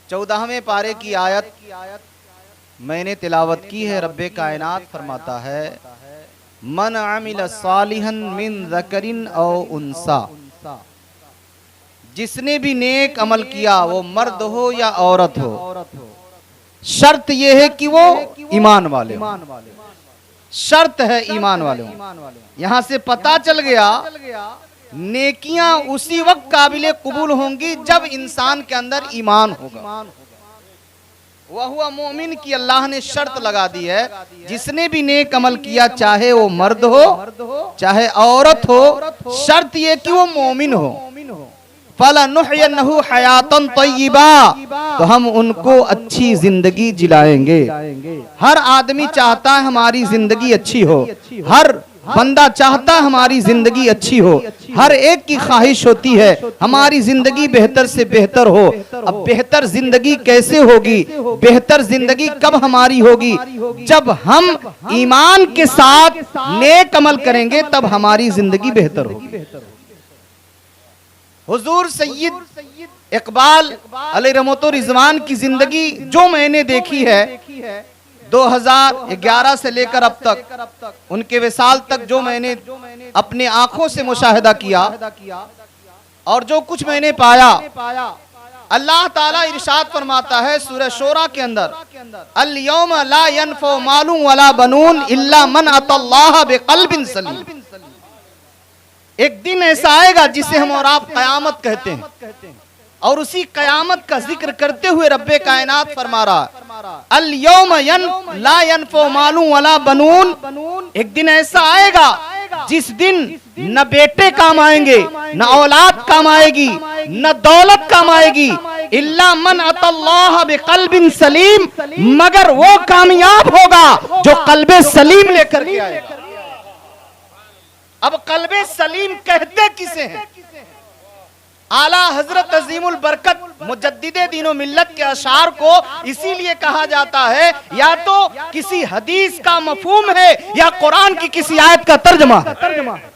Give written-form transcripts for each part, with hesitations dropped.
14वें पारे की आयत मैंने तिलावत की है। रब्बे कायनात फरमाता है, मन अमिल सालिहन मिन ज़करिन औ उन्सा, जिसने भी नेक अमल किया, वो मर्द हो या औरत हो, शर्त यह है कि वो ईमान वाले हो। शर्त है ईमान वाले हो। यहां से पता चल गया नेकियां उसी वक्त काबिले कबूल होंगी जब इंसान के अंदर ईमान होगा। वह हुआ मोमिन की अल्लाह ने शर्त लगा दी है, जिसने भी नेक अमल किया, चाहे वो मर्द हो चाहे औरत हो, शर्त ये कि वो मोमिन हो। फलनुहयन्नहु हयातन तय्यिबा, तो हम उनको अच्छी जिंदगी जिलाएंगे। हर आदमी चाहता है हमारी जिंदगी अच्छी हो, हर बंदा चाहता है हमारी जिंदगी अच्छी हो, हर एक की ख्वाहिश होती है हमारी जिंदगी बेहतर से बेहतर हो। अब बेहतर जिंदगी कैसे होगी? बेहतर जिंदगी कब हमारी होगी? जब हम ईमान के साथ नेक अमल करेंगे, तब हमारी जिंदगी बेहतर होगी। हुजूर सैयद इकबाल अलैहिर्रहमतो रिजवान की जिंदगी जो मैंने देखी है 2011 से लेकर अब तक, उनके विसाल तक जो मैंने अपने आंखों से मुशाहिदा किया और जो कुछ मैंने पाया, अल्लाह ताला इरशाद फरमाता है सूरह शोरा के अंदर, अल यौम ला यनफउ मालुन वला बनून इल्ला मन अतल्लाह बिक़ल्बिन सलीम। एक दिन ऐसा आएगा जिसे हम और आप कयामत कहते हैं, और उसी कयामत का जिक्र करते हुए रब्बे कायनात फरमा रहा, अल यौम ला यनफउ मालुन वला बनून। एक दिन ऐसा आएगा जिस दिन न बेटे काम आएंगे, न औलाद काम आएगी, न दौलत काम आएगी, इल्ला मन अतल्लाह बिक़ल्बिन सलीम, मगर वो कामयाब होगा जो कल्बे सलीम लेकर के आएगा। अब कल्बे सलीम कहते किसे हैं? आला हजरत अजीमुल बरकत मुजद्दिदे दीनो मिल्लत के अशार को इसीलिए कहा जाता है, या तो किसी हदीस का मफहूम है या कुरान की किसी आयत का तर्जमा है।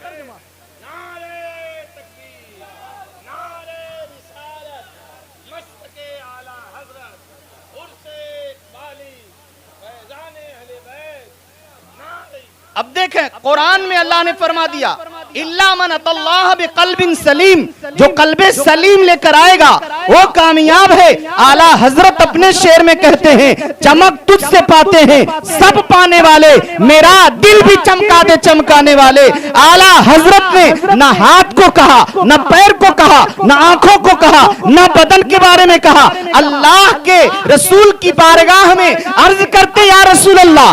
अब देखें कुरान में अल्लाह ने फरमा दिया, इल्ला मन अतल्लाह बिक़ल्बिन सलीम, जो कल्बे सलीम लेकर आएगा वो कामयाब है। आला हजरत अपने शेर में कहते हैं, चमक तुझसे पाते हैं सब पाने वाले, मेरा दिल भी चमका दे चमकाने वाले। आला हजरत ने न हाथ को कहा, न पैर को कहा, न आंखों को कहा, न बदन के बारे में कहा। अल्लाह के रसूल की बारगाह में अर्ज करते, या रसूल अल्लाह,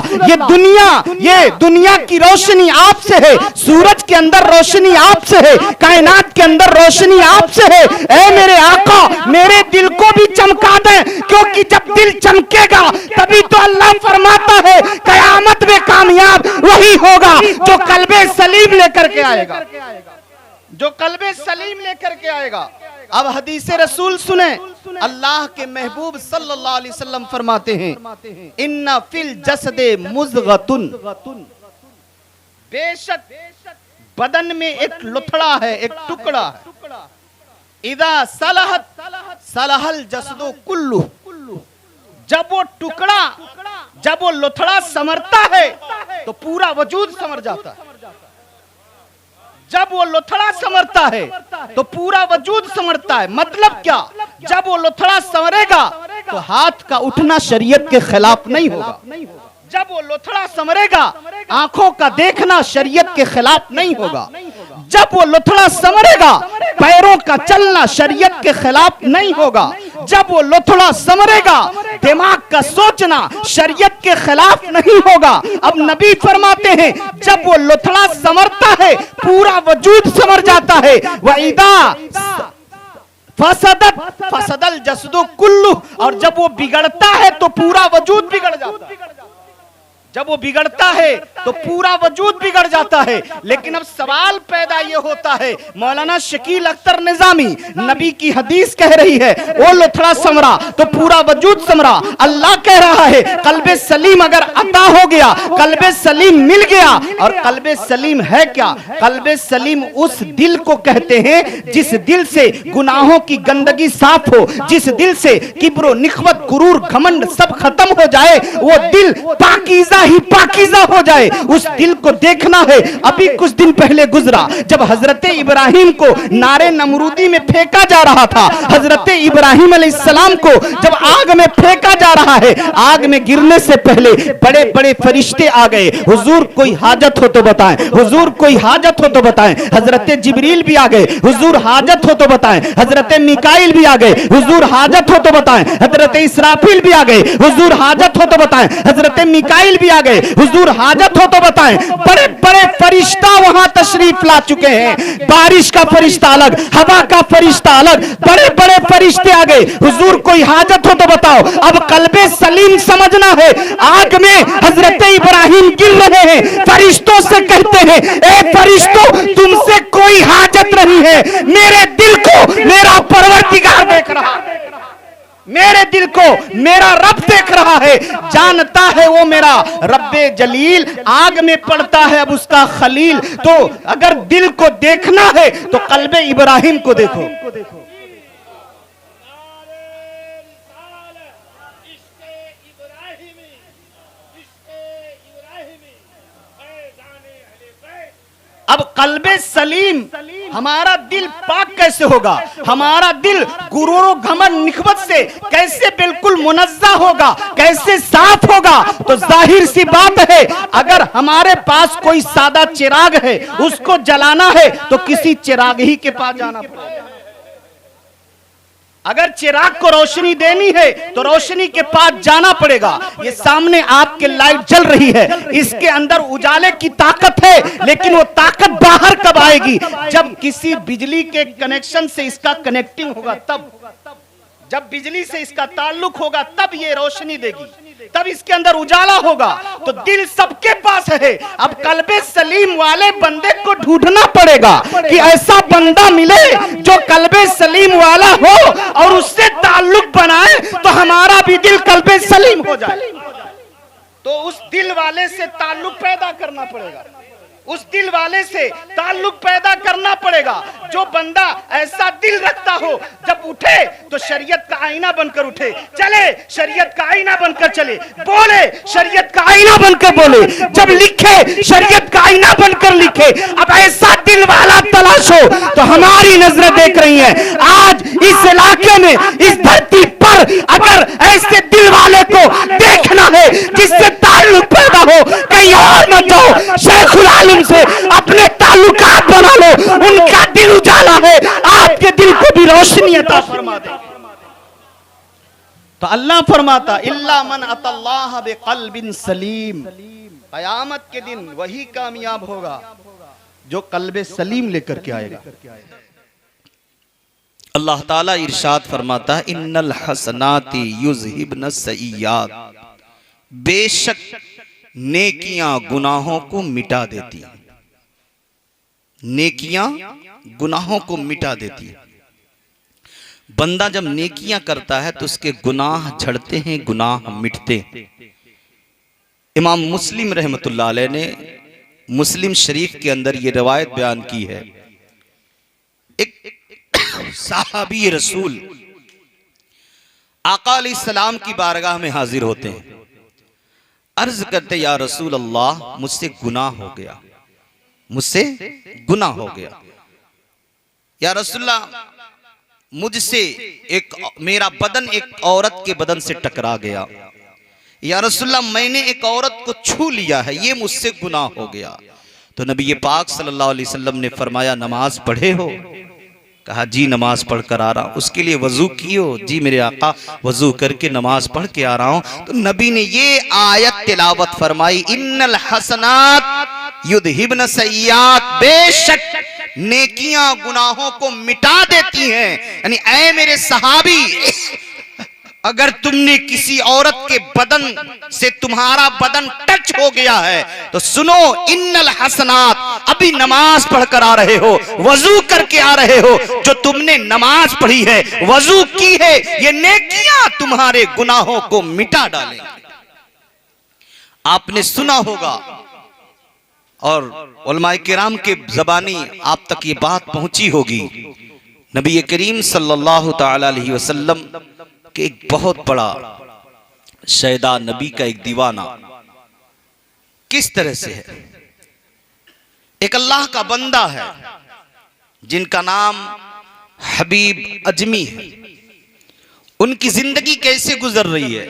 ये दुनिया की रोशनी आपसे है, सूरज के अंदर रोशनी आपसे है, कायनात के अंदर रोशनी आपसे है। ऐ मेरे आका, मेरे दिल को भी चमका दे, क्योंकि जब दिल चमकेगा तभी तो अल्लाह फरमाता है कयामत में कामयाब वही होगा जो कल्बे सलीम लेकर के आएगा, जो कल्बे सलीम लेकर के आएगा। अब हदीस रसूल सुने, अल्लाह के महबूब सल्लल्लाहु अलैहि वसल्लम फरमाते हैं, इन्ना फिल जसदे मुज़गतुन, बेशक बदन में एक लुथड़ा है, एक टुकड़ा है। इदा सलहत सलहल जसदो कुल्लु, जब वो टुकड़ा, जब वो लुथड़ा समरता है तो पूरा वजूद समर जाता है। जब वो लुथड़ा समरता है तो पूरा वजूद समरता है। मतलब क्या? जब वो लुथड़ा समरेगा तो हाथ का उठना शरीयत के खिलाफ नहीं होगा। जब वो लुथड़ा समरेगा, आंखों का देखना शरीयत के खिलाफ नहीं होगा। जब वो लुथड़ा समरेगा, पैरों का चलना शरीयत के खिलाफ नहीं होगा। जब वो लुथड़ा समरेगा, दिमाग का सोचना शरीयत के खिलाफ नहीं होगा। अब नबी फरमाते हैं, जब वो लुथड़ा समरता है पूरा वजूद समर जाता है। वइदा फसदल जसदो कुल्लु, और जब वो बिगड़ता है तो पूरा वजूद बिगड़ जाता है। जब वो बिगड़ता है तो पूरा वजूद बिगड़ जाता है। लेकिन अब सवाल पैदा ये होता है, मौलाना शकील अख्तर निजामी, नबी की हदीस कह रही है वो लोथड़ा समरा तो पूरा वजूद समरा। अल्लाह कह रहा है कल्बे सलीम अगर अता हो गया, कल्बे सलीम मिल गया। और कल्बे सलीम है क्या? कल्बे सलीम उस दिल को कहते हैं जिस दिल से गुनाहों की गंदगी साफ हो, जिस दिल से किब्रो निखवत गुरूर घमंड सब खत्म हो जाए, वो दिल पाकीज़ा ही पाकीज़ा हो जाए। उस दिल को देखना है। अभी कुछ दिन पहले गुजरा जब हजरत इब्राहिम को नारे नमरूदी में फेंका जा रहा था। हजरत इब्राहिम अलैहिस्सलाम को जब आग में फेंका जा रहा है, आग में गिरने से पहले बड़े बड़े फरिश्ते आ गए, हुजूर कोई हाजत हो तो बताएं, हुजूर कोई हाजत हो तो बताएं। हजरत जिब्रील भी आ गए, हुजूर हाजत हो तो बताएं। हजरत मिकाइल भी आ गए, हुजूर हाजत हो तो बताएं। हजरत इसराफिल भी आ गए, हुजूर हाजत हो तो बताएं। हजरत मिकाइल भी आ गए, हुजूर हाजत हो तो बताएं। बड़े बड़े फरिश्ता वहां तशरीफ ला चुके हैं। बारिश का फरिश्ता अलग, हवा का फरिश्ता अलग, बड़े बड़े फरिश्ते आ गए, हुजूर कोई हाजत हो तो बताओ। अब कल्बे सलीम समझना है। आग में हजरत इब्राहिम गिर रहे हैं, फरिश्तों से कहते हैं ए फरिश्तों तुमसे कोई हाजत नहीं है, मेरे दिल को मेरा परवरदिगार देख रहा है, मेरे दिल को मेरा रब देख रहा है, जानता है वो मेरा रब्बे जलील आग में पड़ता है अब उसका खलील। तो अगर दिल को देखना है तो कल्बे इब्राहिम को देखो। अब कल्बे सलीम, हमारा दिल पाक कैसे होगा? हमारा दिल गुरूर घमंड निखवत से कैसे बिल्कुल मुनज़्ज़ा होगा, कैसे साफ होगा? तो जाहिर सी बात है, अगर हमारे पास कोई सादा चिराग है उसको जलाना है तो किसी चिराग ही के पास जाना पड़ेगा। अगर चिराग को रोशनी देनी है तो रोशनी के पास जाना पड़ेगा। ये सामने आपके लाइट जल रही है, इसके अंदर उजाले की ताकत है, लेकिन वो ताकत बाहर कब आएगी? जब किसी बिजली के कनेक्शन से इसका कनेक्टिंग होगा, तब जब बिजली से इसका ताल्लुक होगा तब ये रोशनी देगी, तब इसके अंदर उजाला होगा। तो दिल सबके पास है। अब कल्बे सलीम वाले बंदे को ढूंढना पड़ेगा कि ऐसा बंदा मिले जो कल्बे सलीम वाला हो और उससे ताल्लुक बनाए तो हमारा भी दिल कल्बे सलीम हो जाए। तो उस दिल वाले से ताल्लुक पैदा करना पड़ेगा, उस दिल वाले से ताल्लुक पैदा करना पड़ेगा। जो बंदा ऐसा दिल रखता हो, जब उठे तो शरीयत का आईना बनकर उठे, चले शरीयत का आईना बनकर चले, बोले शरीयत का आईना बनकर बोले, जब लिखे शरीयत का आईना बनकर लिखे। अब ऐसा दिल वाला तलाश हो तो हमारी नजरें देख रही हैं। आज इस इलाके में, इस धरती पर अगर ऐसे दिल वाले को देखना है जिससे ताल्लुक पैदा हो, कहीं और मत जाओ, शेखुल आलम से अपने ताल्लुकात बना लो, उनका दिल उजाला है, आपके दिल को भी रोशनी अता फरमा दे। तो अल्लाह फरमाता इल्ला मन अतल्लाह बिक़ल्बिन सलीम, क़यामत के दिन वही कामयाब होगा जो कल्बे सलीम लेकर के आएगा। अल्लाह ताला इरशाद फरमाता इन्नल हसनाती युज़हिबन सय्यात, बेशक नेकियां गुनाहों को मिटा देती हैं, नेकियां गुनाहों को मिटा देती है। बंदा जब नेकियां करता है तो उसके गुनाह झड़ते हैं, गुनाह मिटते हैं। इमाम मुस्लिम रहमतुल्लाह अलैह ने मुस्लिम शरीफ के अंदर ये रवायत बयान की है। एक साहबी रसूल आका अलैहिस्सलाम की बारगाह में हाजिर होते हैं, अर्ज करते या रसूल अल्लाह मुझसे गुनाह हो गया, मुझसे गुनाह हो गया। या रसूलल्लाह मुझसे मेरा बदन एक औरत के बदन से टकरा गया। या रसूलल्लाह मैंने एक औरत को छू लिया है, ये मुझसे गुनाह हो गया। तो नबी पाक सल्लल्लाहु अलैहि वसल्लम ने फरमाया नमाज पढ़े हो? कहा जी नमाज पढ़ कर आ रहा हूं। उसके लिए वजू कियो? जी मेरे आका वजू करके नमाज पढ़ के आ रहा हूं। तो नबी ने ये आयत तिलावत फरमाई इन्नल हसनात युज़हिबन सय्यात, बेशक नेकियां गुनाहों को मिटा देती हैं। यानी ऐ मेरे सहाबी अगर तुमने किसी औरत के बदन से तुम्हारा बदन टच हो गया है तो सुनो, इन्नल हसनात, अभी नमाज पढ़कर आ रहे हो, वजू करके आ रहे हो, जो तुमने नमाज पढ़ी है, वजू की है, ये नेकियां तुम्हारे गुनाहों को मिटा डालेंगे। आपने सुना होगा और उलमाए किराम के ज़बानी आप तक ये बात पहुंची होगी, नबी करीम सल्लल्लाहु ताला अलैहि वसल्लम के एक बहुत बड़ा शैदा, नबी का एक दीवाना किस तरह से है। एक अल्लाह का बंदा है जिनका नाम हबीब अजमी है। उनकी जिंदगी कैसे गुजर रही है?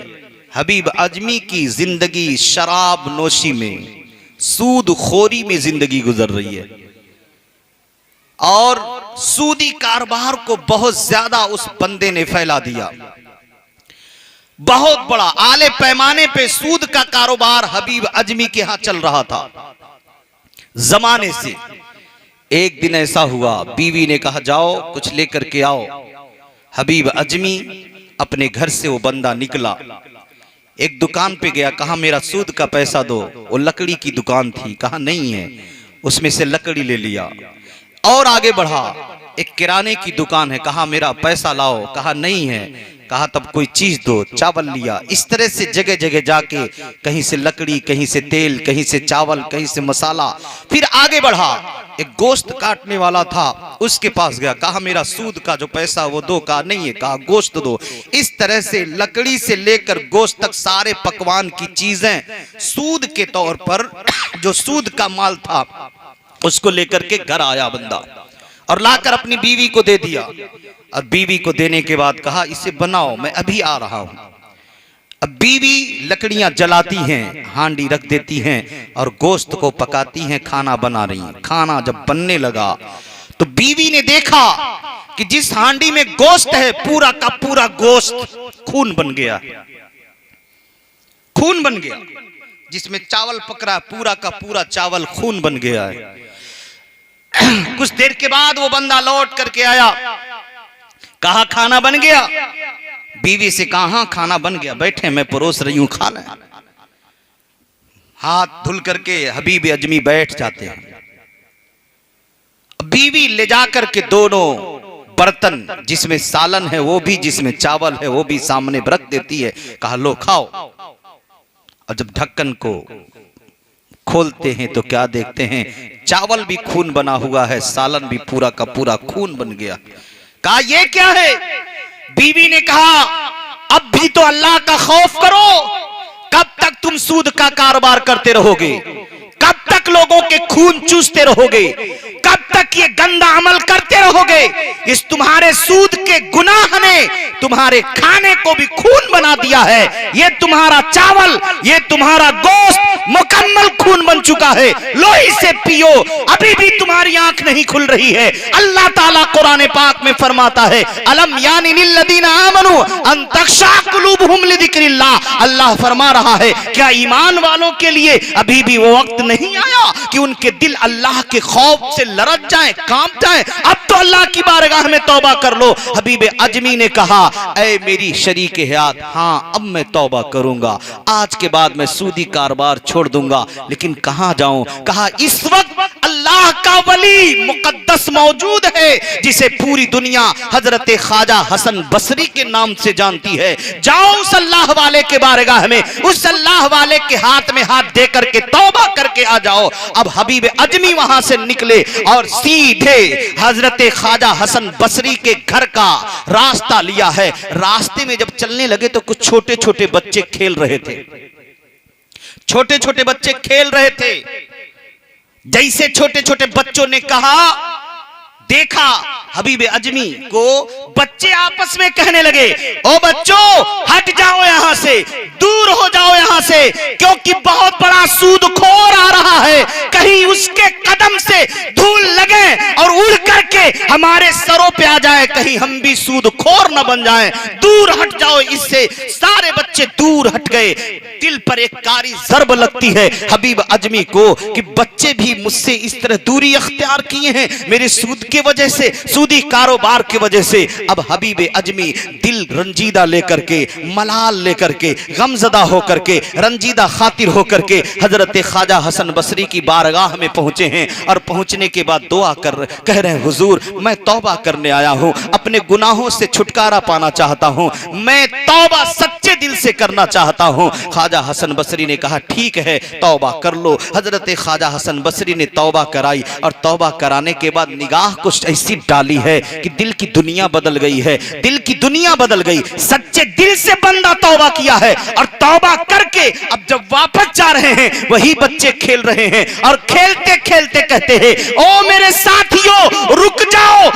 हबीब अजमी की जिंदगी शराब नोशी में, सूद खोरी में जिंदगी गुजर रही है और सूदी कारोबार को बहुत ज्यादा उस बंदे ने फैला दिया। बहुत बड़ा आले पैमाने पे सूद का कारोबार हबीब अजमी के यहां चल रहा था जमाने से। एक दिन ऐसा हुआ, बीवी ने कहा जाओ कुछ लेकर के आओ। हबीब अजमी अपने घर से वो बंदा निकला, एक दुकान पे गया, कहा मेरा सूद का पैसा दो। वो लकड़ी की दुकान थी, कहा नहीं है, उसमें से लकड़ी ले लिया। और आगे बढ़ा, एक किराने की दुकान है, कहा मेरा पैसा लाओ, कहा नहीं है, कहा तब कोई चीज दो, चावल लिया। इस तरह से जगह जगह जाके कहीं से लकड़ी, कहीं से तेल, कहीं से चावल, कहीं से मसाला। फिर आगे बढ़ा, एक गोश्त काटने वाला था, उसके पास गया, कहा मेरा सूद का जो पैसा वो दो, कहा नहीं है, कहा गोश्त दो। इस तरह से लकड़ी से लेकर गोश्त तक सारे पकवान की चीजें सूद के तौर पर, जो सूद का माल था उसको लेकर के घर आया बंदा और लाकर अपनी बीवी को दे दिया। और बीवी को देने के बाद कहा इसे बनाओ, मैं अभी आ रहा हूं। अब बीवी लकड़ियां जलाती हैं, हांडी रख देती हैं और गोश्त को पकाती हैं, खाना बना रही हैं। खाना जब बनने लगा तो बीवी ने देखा कि जिस हांडी में गोश्त है पूरा का पूरा गोश्त खून बन गया, खून बन गया। जिसमें चावल पक रहा है पूरा का पूरा चावल खून बन गया है। कुछ देर के बाद वो बंदा लौट करके आया, कहा खाना बन गया। बीवी से कहा खाना बन गया, बैठे मैं परोस रही हूं, खा लें। हाथ धुल करके हबीब अजमी बैठ जाते हैं। बीवी ले जाकर के दोनों बर्तन, जिसमें सालन है वो भी, जिसमें चावल है वो भी, सामने रख देती है, कहा लो खाओ। और जब ढक्कन को खोलते हैं तो क्या देखते हैं, चावल भी खून बना हुआ है, सालन भी पूरा का पूरा खून बन गया। कहा ये क्या है? बीवी ने कहा अब भी तो अल्लाह का खौफ करो, कब तक तुम सूद का कारोबार करते रहोगे? कब तक लोगों के खून चूसते रहोगे? कब तक ये गंदा अमल करते रहोगे? इस तुम्हारे सूद के गुनाह ने तुम्हारे खाने को भी खून बना दिया है। ये तुम्हारा चावल, ये तुम्हारा गोश्त मुकम्मल खून बन चुका है, लो इसे पियो। अभी भी तुम्हारी आंख नहीं खुल रही है। अल्लाह ताला कुरान पाक में फरमाता है अलम यानी लिल्लदीना आमनू अन तख्शा कुलूबुहुम लिज़िक्रिल्लाह। अल्लाह फरमा रहा है क्या ईमान वालों के लिए अभी भी वो वक्त नहीं आया कि उनके दिल अल्लाह के खौफ से लरज जाए, कांप जाए? अब तो अल्लाह की बारगाह में तौबा कर लो। हबीब अजमी ने कहा ऐ मेरी शरीक हयात, हाँ अब मैं तौबा करूंगा, आज के बाद मैं सूदी कारोबार छोड़ दूंगा। लेकिन कहां जाऊं? कहा इस वक्त अल्लाह का वली मुकद्दस मौजूद है जिसे पूरी दुनिया हजरत ख्वाजा हसन बसरी के नाम से जानती है। जाओ उस अल्लाह वाले के बारगाह में, उस अल्लाह वाले के हाथ में हाथ दे करके तौबा करके आ जाओ। अब हबीब अजमी वहां से निकले और सीधे हजरत ख्वाजा हसन बसरी के घर का रास्ता लिया है। रास्ते में जब चलने लगे तो कुछ छोटे छोटे बच्चे खेल रहे थे, छोटे छोटे बच्चे खेल रहे थे। जैसे छोटे छोटे बच्चों ने कहा, देखा हबीब अजमी को, बच्चे आपस में कहने लगे ओ बच्चों हट जाओ यहां से, दूर हो जाओ यहां से, क्योंकि बहुत बड़ा सूदखोर आ रहा है, कहीं उसके कदम से धूल लगे और उड़ करके हमारे सरों पे आ जाए, कहीं हम भी सूदखोर न बन जाएं। दूर हट जाओ इससे। सारे बच्चे दूर हट गए। दिल पर एक कारी ज़र्ब लगती है हबीब अजमी को कि बच्चे भी मुझसे इस तरह दूरी अख्तियार किए हैं मेरे सूद के वजह से, सूदी कारोबार की वजह से। अब हबीब अजमी दिल रंजीदा लेकर के, मलाल लेकर के, गमजदा होकर के, रंजीदा खातिर होकर के हजरत ख्वाजा हसन बसरी की बारगाह में पहुंचे हैं। और पहुंचने के बाद दुआ कह रहे हैं, हुजूर मैं तौबा करने आया हूं, अपने गुनाहों से छुटकारा पाना चाहता हूं, मैं तौबा सच्चे दिल से करना चाहता हूं। ख्वाजा हसन बसरी ने कहा ठीक है तौबा कर लो। हजरत ख्वाजा हसन बसरी ने तौबा कराई और तौबा कराने के बाद निगाह कुछ ऐसी डाली है कि दिल की दुनिया बदल गई है, दिल की दुनिया बदल गई। सच्चे दिल से बंदा तौबा किया है और तौबा करके अब जब वापस जा रहे हैं वही बच्चे खेल रहे हैं और खेलते खेलते कहते हैं, ओ मेरे साथियों रुक जाओ,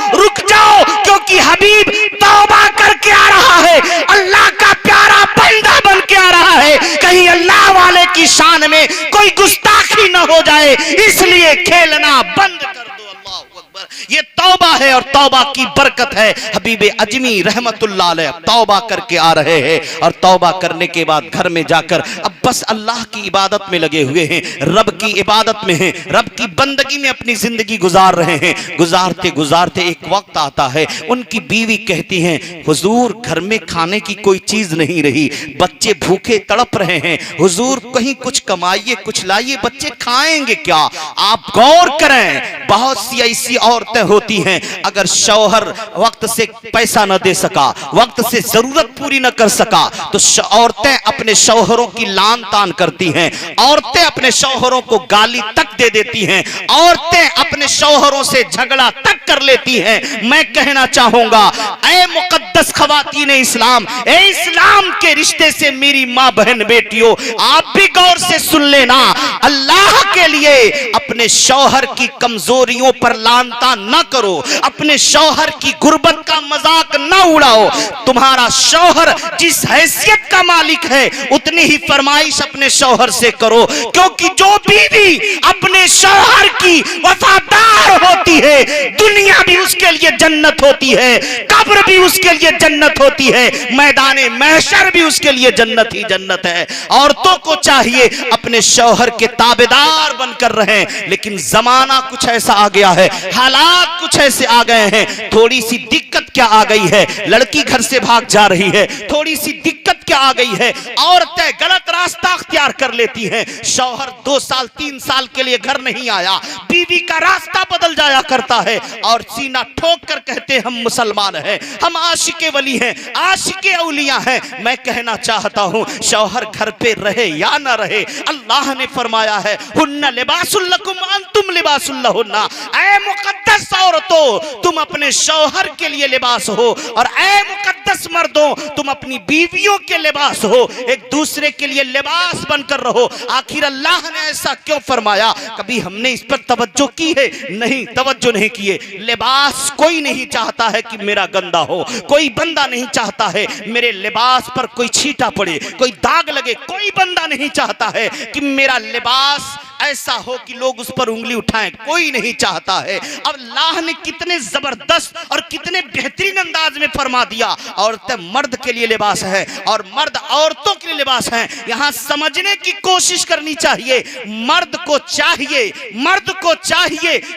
क्योंकि हबीब तौबा करके आ रहा है, अल्लाह का प्यारा बंदा बन के आ रहा है, कहीं अल्लाह वाले की शान में कोई गुस्ताखी न हो जाए, इसलिए खेलना बंद कर दो। अल्लाह अकबर। ये तौबा है और तौबा की बरकत है। हबीब अजमी रहमतुल्लाह अलैह तौबा करके आ रहे हैं और तौबा करने के बाद घर में जाकर अब बस अल्लाह की इबादत में लगे हुए हैं, रब की इबादत में हैं, रब की बंदगी में अपनी जिंदगी गुजार रहे हैं। गुजारते गुजारते एक वक्त आता है, उनकी बीवी कहती हैं, हुजूर घर में खाने की कोई चीज नहीं रही, बच्चे भूखे तड़प रहे हैं, हुजूर कहीं कुछ कमाइए, कुछ लाइए, बच्चे खाएंगे क्या? आप गौर करें, बहुत सी ऐसी औरतें होती हैं अगर शौहर वक्त से पैसा न दे सका, वक्त से जरूरत पूरी न कर सका, तो औरतें अपने शौहरों की लान तान करती हैं, औरतें अपने शौहरों को गाली तक दे देती हैं, औरतें अपने शौहरों से झगड़ा तक कर लेती हैं। मैं कहना चाहूंगा, ऐ मुकद्दस खवातीन इस्लाम, ए इस्लाम के रिश्ते से मेरी माँ बहन बेटियों, आप भी गौर से सुन लेना, अल्लाह के लिए अपने शौहर की कमजोरियों पर लानता न करो, अपने शौहर की गुर्बत का मजाक न उड़ाओ। तुम्हारा शौहर जिस हैसियत का मालिक है उतनी ही फरमाइश अपने शौहर से करो, क्योंकि जो बीवी अपने शौहर की वफादार होती है, दुनिया भी उसके लिए जन्नत होती है, कब्र भी उसके लिए जन्नत होती है, मैदाने महशर भी उसके लिए जन्नत ही जन्नत है। औरतों को चाहिए अपने शौहर के ताबेदार बनकर रहें, लेकिन जमाना कुछ ऐसा आ गया है, हालात कुछ ऐसे आ गए हैं, थोड़ी सी दिक्कत क्या आ गई है, लड़की घर से भाग जा रही है, थोड़ी सी दिक्कत क्या आ गई है, औरतें गलत रास्ता अख्तियार कर लेती हैं। शौहर 2 साल 3 साल के लिए घर नहीं आया, बीवी का रास्ता बदल जाया करता है और सीना ठोक कर कहते हम मुसलमान हैं, हम आशिके वली हैं, आशिके औलिया हैं। मैं कहना चाहता हूं, शौहर घर पे रहे या ना रहे, अल्लाह ने फरमाया है, हुन्ना लिबासुल लकुम अंतुम लिबासुल लहुन्ना। ऐ मुकद्दस औरतों, तुम अपने शौहर के लिए लिबास हो, और ऐ मुकद्दस मर्दों, तुम अपनी बीवियों के लिबास हो, एक दूसरे के लिए लिबास बनकर रहो। आखिर अल्लाह ने ऐसा क्यों फरमाया? कभी हमने इस पर तवज्जो की है? नहीं, तवज्जो नहीं किए। लिबास कोई नहीं चाहता है कि मेरा गंदा हो, कोई बंदा नहीं चाहता है मेरे लिबास पर कोई छींटा पड़े, कोई दाग लगे, कोई बंदा नहीं चाहता है कि मेरा लिबास ऐसा हो कि लोग उस पर उंगली उठाएं, कोई नहीं चाहता है। अब अल्लाह ने कितने जबरदस्त और कितने बेहतरीन अंदाज में फरमा दिया, औरतें मर्द के लिए लिबास है और मर्द औरतों के लिए लिबास है। यहां समझने की कोशिश करनी चाहिए, मर्द को चाहिए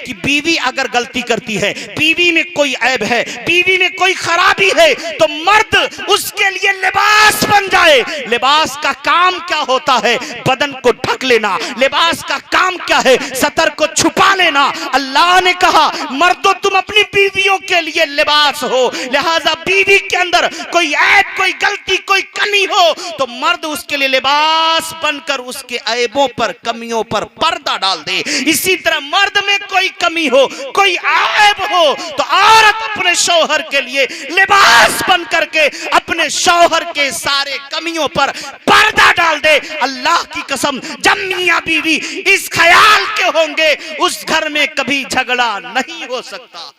कि बीवी अगर गलती करती है, बीवी में कोई ऐब है, बीवी में कोई खराबी है, तो मर्द उसके लिए लिबास बन जाए। लिबास का काम क्या होता है? बदन को ढक लेना। लिबास का काम क्या है? सतर को छुपा लेना। अल्लाह ने कहा, मर्दों तुम अपनी बीवियों के लिए लिबास हो, लिहाजा बीवी के अंदर कोई ऐब, कोई गलती, कोई कमी हो तो मर्द उसके लिए लिबास बनकर उसके ऐबों पर, कमियों पर पर्दा डाल दे। इसी तरह मर्द में कोई कमी हो, कोई ऐब हो तो औरत अपने शौहर के लिए लिबास बन करके अपने शौहर के सारे कमियों पर पर्दा डाल दे। अल्लाह की कसम, जब मियां बीवी इस ख्याल के होंगे, उस घर में कभी झगड़ा नहीं हो सकता है।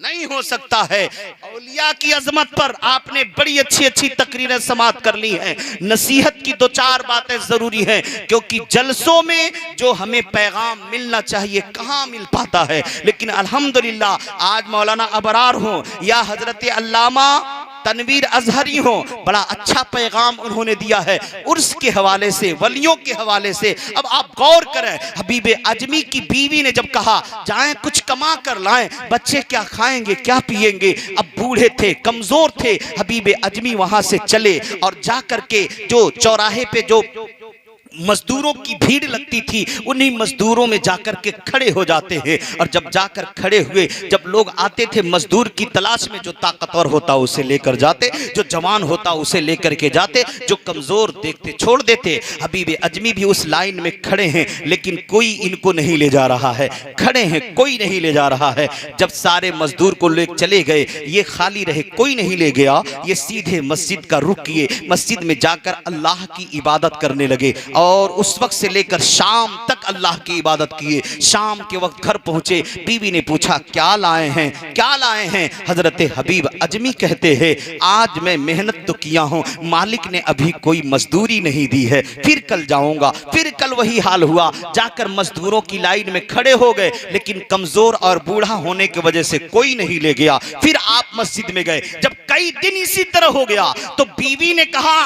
नहीं हो सकता है। औलिया की अजमत पर आपने बड़ी अच्छी अच्छी तकरीरें समाअत कर ली हैं। नसीहत की दो चार बातें जरूरी हैं, क्योंकि जलसों में जो हमें पैगाम मिलना चाहिए कहाँ मिल पाता है। लेकिन अल्हम्दुलिल्लाह आज मौलाना अबरार हो या हजरत अल्लामा तनवीर अजहरी हो, बड़ा अच्छा पैगाम उन्होंने दिया है उर्स के हवाले से, वलियों के हवाले से। अब आप गौर करें, हबीब अजमी की बीवी ने जब कहा जाएं कुछ कमा कर लाएं, बच्चे क्या खाएंगे क्या पिएंगे, अब बूढ़े थे कमजोर थे, हबीब अजमी वहां से चले और जाकर के जो चौराहे पे जो मजदूरों की भीड़ लगती थी उन्हीं मजदूरों में जाकर के खड़े हो जाते हैं। और जब जाकर खड़े हुए, जब लोग आते थे मजदूर की तलाश में, जो ताकतवर होता उसे लेकर जाते, जो जवान होता उसे लेकर के जाते, जो कमजोर देखते छोड़ देते। हबीब अजमी भी उस लाइन में खड़े हैं, लेकिन कोई इनको नहीं ले जा रहा है, खड़े हैं कोई नहीं ले जा रहा है। जब सारे मजदूर को ले चले गए, ये खाली रहे, कोई नहीं ले गया, ये सीधे मस्जिद का रुख किए, मस्जिद में जाकर अल्लाह की इबादत करने लगे। और उस वक्त से लेकर शाम तक अल्लाह की इबादत किए। शाम के वक्त घर पहुंचे, बीवी ने पूछा क्या लाए हैं, क्या लाए हैं। हजरत हबीब अजमी कहते हैं आज मैं मेहनत तो किया हूं, मालिक ने अभी कोई मजदूरी नहीं दी है, फिर कल जाऊंगा। फिर कल वही हाल हुआ, जाकर मजदूरों की लाइन में खड़े हो गए, लेकिन कमजोर और बूढ़ा होने की वजह से कोई नहीं ले गया। फिर आप मस्जिद में गए, जब कई दिन इसी तरह हो गया तो बीवी ने कहा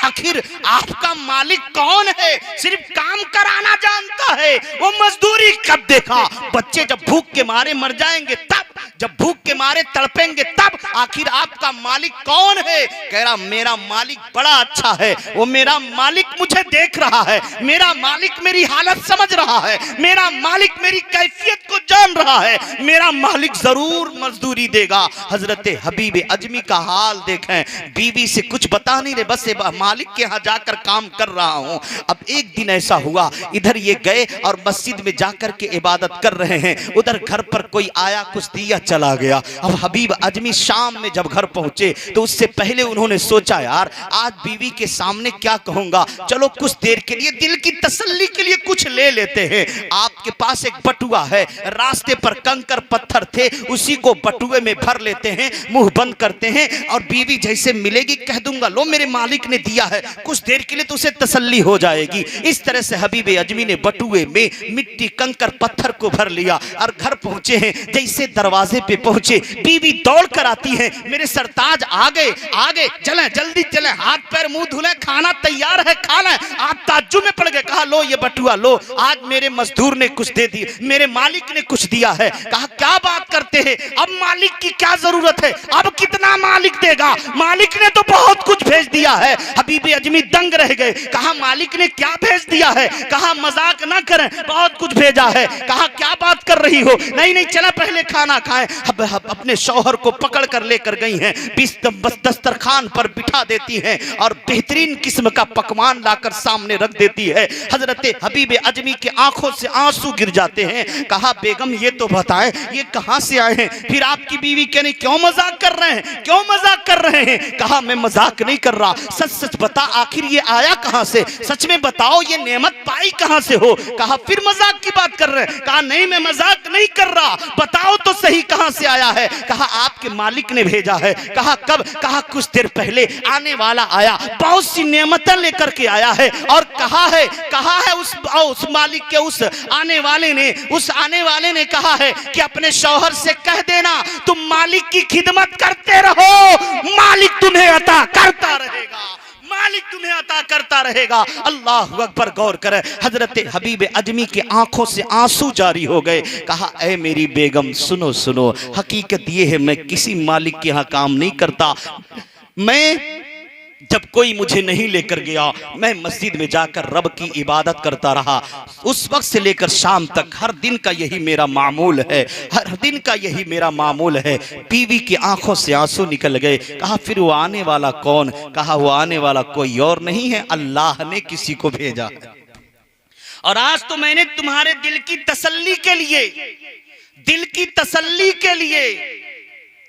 आखिर आपका मालिक कौन है, सिर्फ काम कराना जानता है, वो मजदूरी कब देखा। बच्चे जब भूख के मारे मर जाएंगे तब, जब भूख के मारे तड़पेंगे तब, आखिर आपका मालिक कौन है। कह रहा मेरा मालिक बड़ा अच्छा है, वो मेरा मालिक मुझे देख रहा है, मेरा मालिक मेरी हालत समझ रहा है, मेरा मालिक मेरी कैफियत को जान रहा है, मेरा मालिक जरूर मजदूरी देगा। हजरत हबीब अजमी का हाल देखें, बीवी से कुछ बता नहीं रहे, बस मालिक के यहाँ जाकर काम कर रहा हूं। अब एक दिन ऐसा हुआ, इधर ये गए और मस्जिद में जाकर के इबादत कर रहे हैं, उधर घर पर कोई आया कुछ दिया चला गया। अब हबीब अजमी शाम में जब घर पहुंचे तो उससे पहले उन्होंने सोचा यार आज बीवी के सामने क्या कहूंगा, चलो कुछ देर के लिए दिल की तसल्ली के लिए कुछ ले लेते हैं। आपके पास एक बटुआ है, रास्ते पर कंकर पत्थर थे, उसी को बटुए में भर लेते हैं, मुंह बंद करते हैं और बीवी जैसे मिलेगी कह दूंगा लो मेरे मालिक ने दिया है, कुछ देर के लिए तो उसे तसल्ली हो जाएगी। इस तरह से हबीब अजमी ने बटुए में मिट्टी कंकर पत्थर को भर लिया और घर पहुंचे हैं। जैसे दरवाजे पे पहुंचे, बीवी दौड़ कर आती है, मेरे सरताज आ गए, आ गए, चलें जल्दी चलें, हाथ पैर मुंह धुलें, खाना तैयार है खा लें। आप ताज्जुब में पड़ गए, कहा लो ये बटुआ लो, आज मेरे मजदूर ने कुछ दे दिया, मेरे मालिक ने कुछ दिया है। कहा क्या बात करते हैं, अब मालिक की क्या जरूरत है, अब कितना मालिक देगा, मालिक ने तो बहुत कुछ भेज दिया है। हबीब अजमी दंग रह गए, कहा मालिक ने क्या भेज दिया है, कहा मजाक ना करें बहुत कुछ भेजा है। कहा क्या बात कर रही हो, नहीं नहीं चला पहले खाना खाएं। अपने शौहर को पकड़ कर लेकर गई हैं, दस्तरखान पर बिठा देती हैं और बेहतरीन किस्म का पकवान लाकर सामने रख देती है। हजरत हबीब अजमी की आंखों से आंसू गिर जाते हैं। कहा बेगम ये तो बताएं ये कहां से आए हैं। फिर आपकी बीवी कहने क्यों मजाक कर रहे हैं, क्यों मजाक कर रहे हैं। कहा मैं मजाक नहीं कर रहा, सच सच बता आखिर ये आया कहां से, सच में बताओ ये नेमत पाई कहां से हो। कहा फिर मजाक की बात कर रहे हैं। कहा नहीं मैं मजाक नहीं कर रहा, बताओ तो सही कहां से आया है। कहा आपके मालिक ने भेजा है। कहा कब, कहा कुछ देर पहले आने वाला आया, बहुत सी नेमतें लेकर के आया है और कहा है उस मालिक के उस आने वाले ने कहा है कि अपने शौहर से कह देना तुम मालिक की खिदमत करते रहो, मालिक तुम्हें अता करता रहेगा, मालिक तुम्हें अता करता रहेगा। अल्लाह अकबर। गौर करें, हजरत हबीब अजमी की आंखों से आंसू जारी हो गए। कहा ऐ मेरी बेगम सुनो सुनो, हकीकत ये है मैं किसी मालिक के यहाँ काम नहीं करता, मैं जब कोई मुझे नहीं लेकर गया मैं मस्जिद में जाकर रब की इबादत करता रहा। उस वक्त से लेकर शाम तक हर दिन का यही मेरा मामूल है, हर दिन का यही मेरा मामूल है। बीवी की आंखों से आंसू निकल गए। कहा फिर वो आने वाला कौन। कहा वो आने वाला कोई और नहीं है, अल्लाह ने किसी को भेजा है। और आज तो मैंने तुम्हारे दिल की तसल्ली के लिए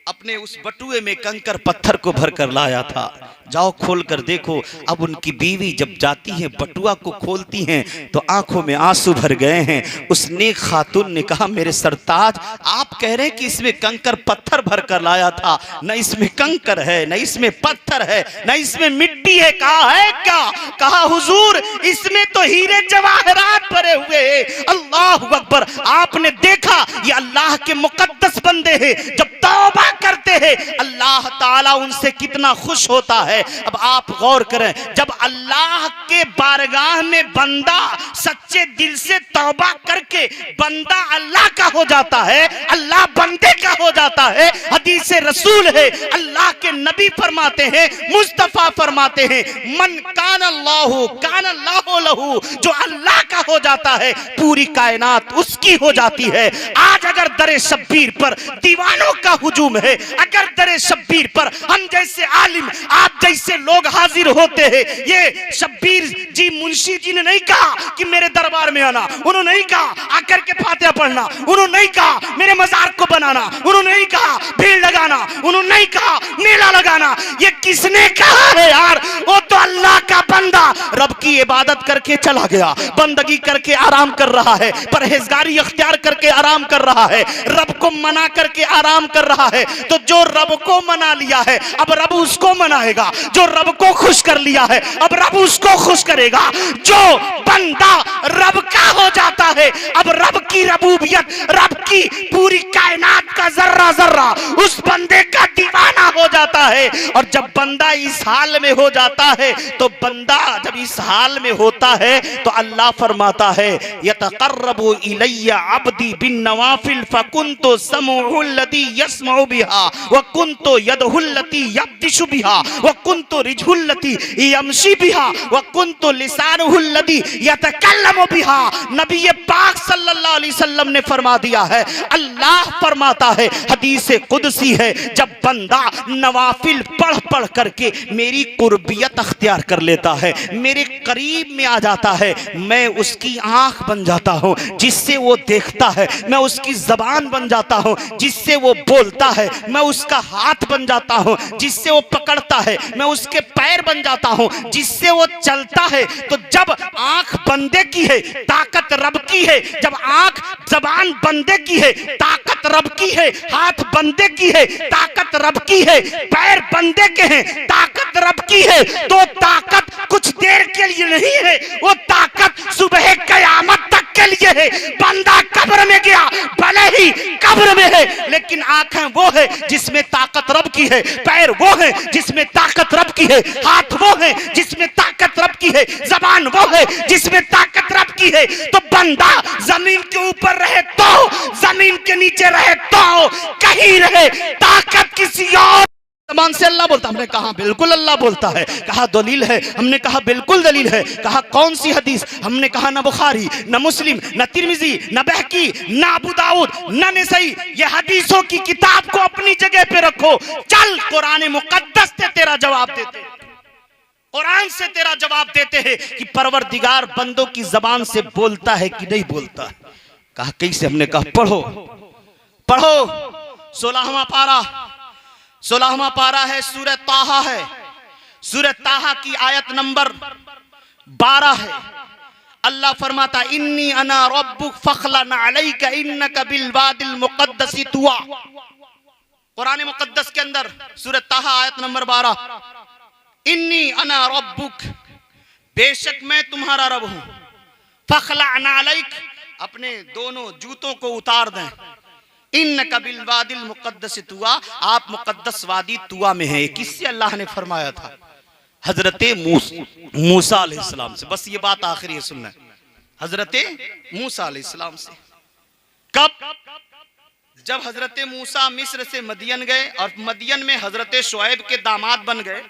अपने उस बटुए में कंकर पत्थर को भर कर लाया था। जाओ खोल कर देखो। अब उनकी बीवी जब जाती है बटुआ को खोलती हैं तो आंखों में आंसू भर गए हैं। उस नेक खातून ने कहा मेरे सरताज, आप कह रहे हैं कि इसमें कंकर पत्थर भर कर लाया था, न इसमें कंकर है न इसमें पत्थर है न इसमें मिट्टी है। कहा है क्या? कहा हुजूर इसमें तो हीरे जवाहरात भरे हुए हैं। अल्लाह अकबर। आपने देखा ये अल्लाह के मुकद्दस बंदे हैं, जब तौबा करते हैं अल्लाह ताला उनसे कितना खुश होता है। अब आप गौर करें, जब अल्लाह के बारगाह में बंदा सच्चे दिल से तौबा करके बंदा अल्लाह का हो जाता है, अल्लाह बंदे का हो जाता है। हदीस रसूल है, अल्लाह के नबी फरमाते हैं, मुस्तफा फरमाते हैं, मन कान अल्लाहु कान अल्लाहु लहू। जो अल्लाह का हो जाता है पूरी कायनात उसकी हो जाती है। आज अगर दरे शब्बीर पर दीवानों का हुजूम है, अगर दरे शब्बीर पर हम जैसे आलिम आप जैसे लोग हाजिर होते हैं, ये शब्बीर जी मुंशी जी ने नहीं कहा कि मेरे दरबार में आना, उन्होंने नहीं कहा आकर के फातिहा पढ़ना, उन्होंने नहीं कहा मेरे मजार को बनाना, उन्होंने नहीं कहा भीड़ लगाना, उन्होंने नहीं कहा मेला लगाना। ये किसने कहा है यार? वो तो अल्लाह का बंदा रब की इबादत करके चला गया, बंदगी करके आराम कर रहा है, परहेजगारी अख्तियार करके आराम कर रहा है, रब को मना करके आराम कर रहा है। तो जो रब को मना लिया है अब रब उसको मनाएगा, जो रब को खुश कर लिया है अब रब उसको खुश करेगा। जो बंदा रब का हो जाता है अब रब की रबूबियत, रब की पूरी कायनात का जर्रा जर्रा उस बंदे का दीवाना हो जाता है। और जब बंदा इस हाल में हो जाता है तो बंदा जब इस हाल में होता है तो अल्लाह फरमाता है यतकर्रबु इलैया अब्दी बिन नवाफिल फकुन्तु समउहु लदी यस्मउ बिहा व कुन्तु यदहु लती यब्दिशु बिहा व कुन्तु रिजहु लती यमशी बिहा व कुन्तु लिसानुहु लदी यतकल्लमु बिहा। नबी पाक सल्लल्लाहु अलैहि वसल्लम ने फरमा दिया है, अल्लाह फरमाता है, हदीस कुदसी है, जब बंदा नवाफिल पढ़ पढ़ करके मेरी कुर्बियत अख्तियार कर लेता है, मेरे करीब में आ जाता है, मैं उसकी आंख बन जाता हूँ जिससे वो देखता है, मैं उसकी जबान बन जाता हूँ जिससे वो बोलता है, मैं उसका हाथ बन जाता हूँ जिससे वो पकड़ता है, मैं उसके पैर बन जाता हूँ जिससे वो चलता है। तो जब आंख बंदे की है ताकत रब की है, जब आंख जबान बंदे की है ताकत रब की है, हाथ बंदे की है ताकत रब की है, पैर बंदे के हैं ताकत रब की है। तो ताकत कुछ देर के लिए नहीं है, वो ताकत सुबह कयामत तक के लिए है। बंदा कब्र में गया भले ही कब्र में है, लेकिन आंखें वो है जिसमें ताकत रब की है, पैर वो है जिसमें ताकत रब की है, हाथ वो है जिसमें ताकत रब की है, जबान वो है जिसमें ताकत रब की है। तो बंदा जमीन के ऊपर रहे तो जमीन के नीचे रहे तो कहीं रहे, ताकत किसी और जबान से अल्लाह बोलता। हमने कहा बिल्कुल अल्लाह बोलता है, कहा दलील है, हमने कहा बिल्कुल दलील है, कहा कौन सी हदीस, हमने कहा न बुखारी न मुस्लिम न तिरमिजी न बहकी न अबू दाऊद न नसई, ये हदीसों की किताब को अपनी जगह पे रखो, चल कुरान मुकद्दस से तेरा जवाब देते, कुरान से तेरा जवाब देते हैं कि परवरदिगार बंदों की जबान से बोलता है कि नहीं बोलता। कहा कैसे? हमने कहा पढ़ो पढ़ो, 16वां पारा है, सूरह ताहा है, सूरह ताहा की आयत नंबर 12 है। अल्लाह फरमाता इन्नी अना रब्बुक फखलन अलैका इन्नका बिल वादिल मुक़द्दस तुवा। कुरान मुक़द्दस के अंदर सूरह ताहा आयत नंबर 12, इन्नी अना रब्बुक, बेशक मैं तुम्हारा रब हूं, फखलन अलैक, अपने दोनों जूतों को उतार दें, इन्नका बिल वादिल मुक़द्दस तुवा, आप मुक़द्दस वादी तुवा में हैं। किससे अल्लाह ने फरमाया था? हजरत मूसा अलैहिस्सलाम से। बस ये बात आखिरी है, सुनना, हजरत मूसा अलैहिस्सलाम से। कब? जब हजरत मूसा मिस्र से मदियन गए और मदियन में हजरत शुएब के दामाद बन गए,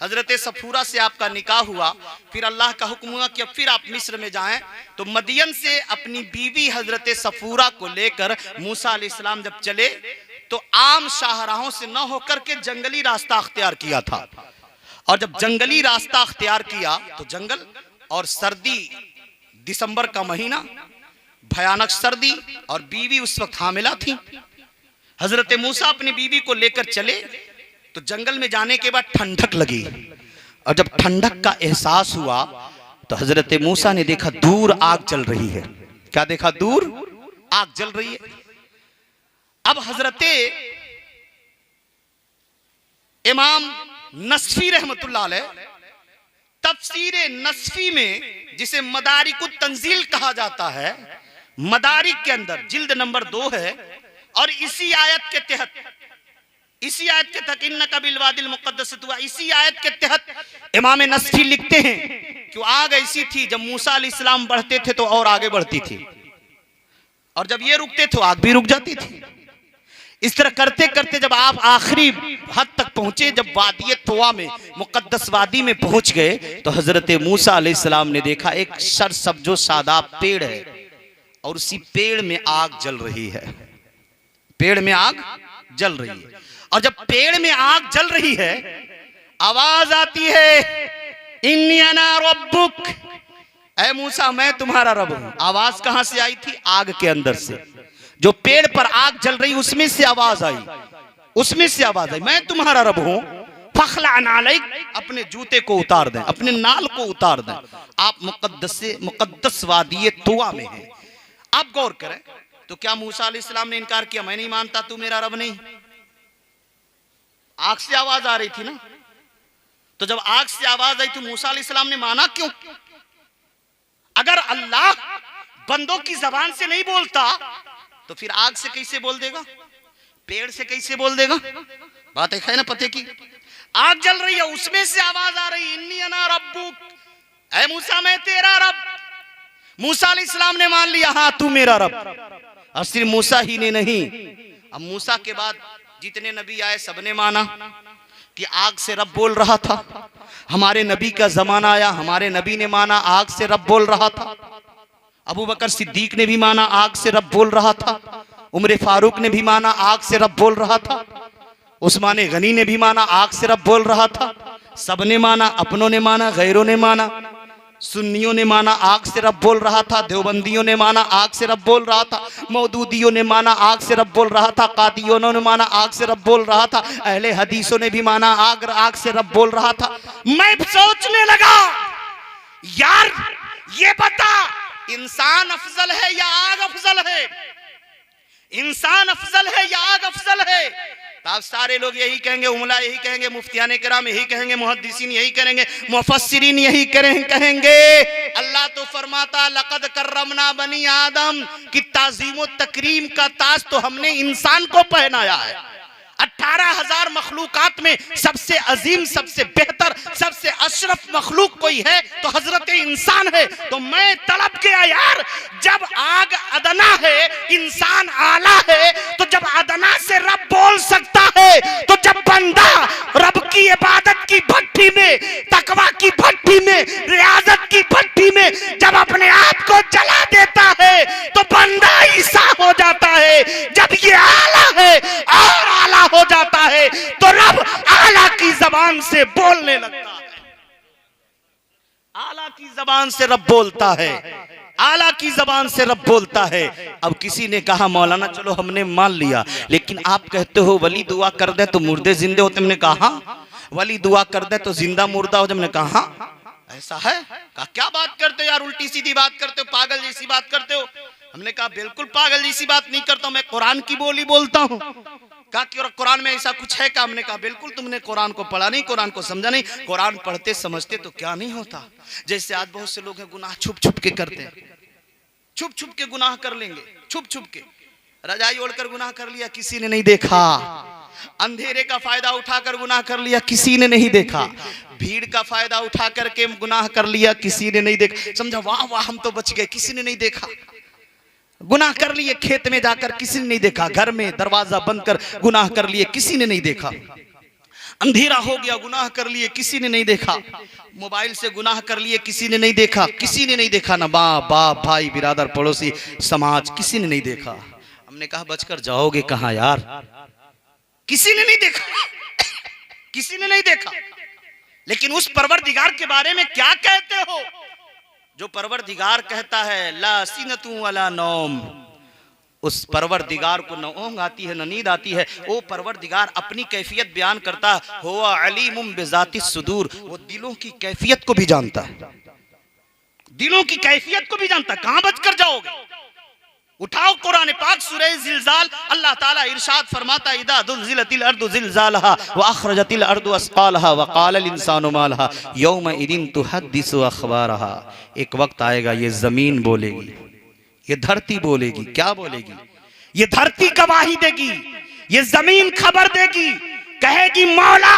हजरत सफूरा से आपका निकाह हुआ, फिर अल्लाह का हुक्म हुआ कि अब फिर आप मिस्र में जाएं। तो मदियन से अपनी बीवी हजरत सफूरा को लेकर मूसा अलैहिस्सलाम जब चले तो आम शाहराहों से न होकर के जंगली रास्ता अख्तियार किया था। और जब जंगली रास्ता अख्तियार किया तो जंगल और सर्दी, दिसंबर का महीना, भयानक सर्दी, और बीवी उस वक्त हामिला थी। हजरत मूसा अपनी बीवी को लेकर चले तो जंगल में जाने के बाद ठंडक लगी, और जब ठंडक का एहसास हुआ तो हजरत मूसा ने देखा दूर आग जल रही है। क्या देखा? दूर आग जल रही है। अब हजरत इमाम नस्फी रहमतुल्लाह अलैह तफसीर नस्फी में, जिसे मदारिकुत तंजील कहा जाता है, मदारिक के अंदर जिल्द नंबर 2 है, और इसी आयत के तहत इन्नका बिल वादिल मुक़द्दस तुवा, इसी आयत के तहत इमाम नस्फी लिखते हैं कि आग ऐसी थी जब मूसा अलैहिस्सलाम बढ़ते थे तो और आगे बढ़ती थी, और जब ये रुकते तो आग भी रुक जाती थी। इस तरह करते करते जब आप आखिरी हद तक पहुंचे, जब वादी तुवा में, मुक़द्दस वादी में पहुंच गए, तो हजरत मूसा अलैहिस्सलाम ने देखा एक सरसब्जो शादाब पेड़ है, और उसी पेड़ में आग जल रही है। पेड़ में आग जल रही है, और जब पेड़ में आग जल रही है, आवाज आती है, इन्नी अना रब्बुक, ऐ मूसा मैं तुम्हारा रब हूं। आवाज कहां से आई थी? आग के अंदर से। जो पेड़ पर आग जल रही उसमें से आवाज आई, मैं तुम्हारा रब हूं। फखला नालैक, अपने जूते को उतार दें, अपने नाल को उतार दें। आप मुक़द्दस वादी तुवा में हैं। आप गौर करें तो क्या मूसा अलैहिस्सलाम ने इनकार किया? मैं नहीं मानता, तू मेरा रब नहीं। आग से आवाज आ रही थी ना, तो जब आग से आवाज आई तो मूसा अलैहिस्सलाम ने माना क्यों? अगर अल्लाह बंदों की जबान से नहीं बोलता तो फिर आग से कैसे बोल देगा? पेड़ से कैसे बोल देगा? बात है ना पते की। आग जल रही है, उसमें से आवाज आ रही, इन्नी अना रब्बुक, ऐ मूसा मैं तेरा रब। मूसा अलैहिस्सलाम ने मान लिया, हाँ तू मेरा रब। और सिर्फ मूसा ही ने नहीं, अब मूसा के बाद जितने नबी आए सबने माना कि आग से रब बोल रहा था। हमारे नबी का जमाना आया, हमारे नबी ने माना आग से रब बोल रहा था। अबू बकर सिद्दीक ने भी माना आग से रब बोल रहा था। उमर फारूक ने भी माना आग से रब बोल रहा था। उस्मान गनी ने भी माना आग से रब बोल रहा था। सबने माना, अपनों ने माना, गैरों ने माना। सुन्नियों ने माना आग से रब बोल रहा था, देवबंदियों ने माना आग से रब बोल रहा था, मौदूदियों ने माना आग से रब बोल रहा था, कादियों ने माना आग से रब बोल रहा था, अहले हदीसों ने भी माना आग से रब बोल रहा था। मैं सोचने लगा, यार ये बता, इंसान अफजल है या आग अफजल है? इंसान अफजल है या आग अफजल है? तब सारे लोग यही कहेंगे, उमला यही कहेंगे, मुफ्तियाने किराम यही कहेंगे, मुहद्दिसीन यही करेंगे, मुफस्सिरीन यही कहेंगे। अल्लाह तो फरमाता लक़द कर्रमना बनी आदम, कि ताज़ीम व तकरीम का ताज तो हमने इंसान को पहनाया है। 18,000 मखलूकात में सबसे अजीम, सबसे बेहतर, सबसे अशरफ मखलूक कोई है तो हजरत इंसान है। तो मैं तलब किया यार, जब आग अदना है, इंसान आला है, तो जब अदना से रब बोल सकता है, तो जब बंदा रब की इबादत की भट्टी में, तकवा की भट्टी में, रियाजत की भट्टी में जब अपने आप को जला देता है तो बंदा ईसा हो जाता है। जब ये आला है और आला हो जाता है तो रब आला की जबान से बोलने लगता है। आला की जबान से रब बोलता है, आला की जबान से रब बोलता है। अब किसी ने कहा मौलाना चलो हमने मान लिया, लेकिन आप कहते हो वली दुआ कर दे तो मुर्दे जिंदे होते। हमने कहा वली दुआ कर दे तो जिंदा मुर्दा हो। जब हमने कहा ऐसा है, कहा क्या बात करते हो यार, उल्टी सीधी बात करते हो, पागल जैसी बात करते हो। हमने कहा बिल्कुल पागल जैसी बात नहीं करता हूं, मैं कुरान की बोली बोलता हूं। कहा कि कुरान में ऐसा कुछ है क्या? हमने कहा बिल्कुल, तुमने कुरान को पढ़ा नहीं, कुरान को समझा नहीं। कुरान पढ़ते समझते तो क्या नहीं होता। जैसे आज बहुत से लोग हैं गुनाह छुप छुप के करते हैं, छुप छुप के गुनाह कर लेंगे, छुप छुप के। रजाई ओढ़कर गुनाह कर लिया, किसी ने नहीं देखा। अंधेरे का फायदा उठाकर गुनाह कर लिया, किसी ने नहीं देखा। भीड़ का फायदा उठा करके गुनाह कर लिया, किसी ने नहीं देखा। समझा वाह वाह हम तो बच गए, किसी ने नहीं देखा। गुनाह कर लिए खेत में जाकर, किसी ने नहीं देखा। घर में दरवाजा बंद कर गुनाह कर लिए, किसी ने नहीं देखा। अंधेरा हो गया, गुनाह कर लिए, किसी ने नहीं देखा। मोबाइल से गुनाह कर लिए, किसी ने नहीं देखा। किसी ने नहीं देखा, ना बाप बाप भाई बिरादर पड़ोसी समाज, किसी ने नहीं देखा। हमने कहा बचकर जाओगे कहां यार, किसी ने नहीं देखा, किसी ने नहीं देखा। लेकिन उस परवरदिगार के बारे में क्या कहते हो जो परवरदिगार कहता है ला सिनतु वला नौम, उस परवरदिगार को न ऊँघ आती है न नींद आती है। वो परवरदिगार अपनी कैफियत बयान करता है, हुवा अलीमुम बिज़ाति सुदूर, वो दिलों की कैफियत को भी जानता है, दिलों की कैफियत को भी जानता है। कहां बच कर जाओगे? उठाओ कुरान पाक सूरह ज़िलज़ाल, अल्लाह ताला इरशाद फरमाता है, इदा ज़ुलज़िलतिल अर्दु ज़िलज़ालहा व अखरजतिल अर्दु अस्क़ालहा व क़ालल इंसानु मा लहा यौमइज़िन तुहद्दिसु अख़बारहा। एक वक्त आएगा ये जमीन बोलेगी, ये धरती बोलेगी। क्या बोलेगी? ये धरती गवाही देगी, ये जमीन खबर देगी, कहेगी मौला